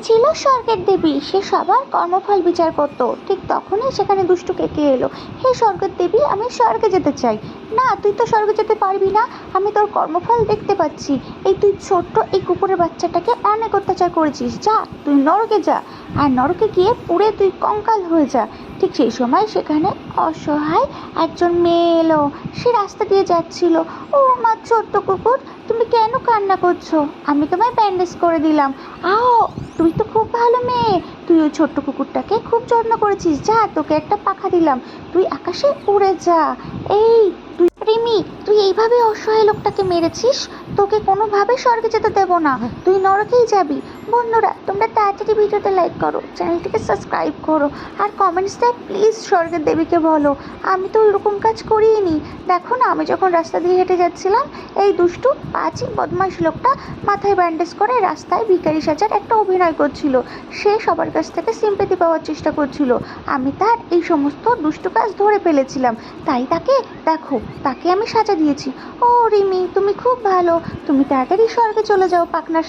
ছিল স্বর্গের দেবী, সে সবার কর্মফল বিচার করতো। ঠিক তখনই সেখানে দুষ্টু কেকে এলো। হে স্বর্গের দেবী, আমি স্বর্গে যেতে চাই। না, তুই তো স্বর্গে যেতে পারবি না, আমি তোর কর্মফল দেখতে পাচ্ছি। এই তুই ছোট্ট এই কুকুরের বাচ্চাটাকে অনেক অত্যাচার করেছিস, যা তুই নরকে যা, আর নরকে গিয়ে পুড়ে তুই কঙ্কাল হয়ে যা। ঠিক সেই সময় সেখানে অসহায় একজন মেয়ে এলো। সে রাস্তা দিয়ে যাচ্ছিল। ও মা, ছোট্ট কুকুর, তুমি কেন কান্না করছো? আমি তোমায় ব্যান্ডেজ করে দিলাম। আও, তুই তো খুব ভালো মেয়ে, তুই ওই ছোট্ট কুকুরটাকে খুব যত্ন করেছিস, যা তোকে একটা পাখা দিলাম, তুই আকাশে উড়ে যা। এই রিমি, তুই এইভাবে অসহায় লোকটাকে মেরেছিস, তোকে কোনোভাবে স্বর্গে যেতে দেবো না, তুই নরকেই যাবি। বন্ধুরা, তোমরা তাড়াতাড়ি ভিডিওতে লাইক করো, চ্যানেলটিকে সাবস্ক্রাইব করো, আর কমেন্টসে প্লিজ স্বর্গের দেবীকে বলো আমি তো ওইরকম কাজ করিনি। দেখো না, আমি যখন রাস্তা দিয়ে হেঁটে যাচ্ছিলাম, এই দুষ্টু পাঁচই বদমাইশ লোকটা মাথায় ব্যান্ডেজ করে রাস্তায় ভিখারি সাজার একটা অভিনয় করছিল। সে সবার কাছ থেকে সিম্পেথি পাওয়ার চেষ্টা করছিল। আমি তার এই সমস্ত দুষ্টু কাজ ধরে ফেলেছিলাম, তাই তাকে আমি সাজা দিয়েছি। ও রিমি, তুমি খুব ভালো, তুমি তাড়াতাড়ি স্বর্গে চলে যাও পাখনার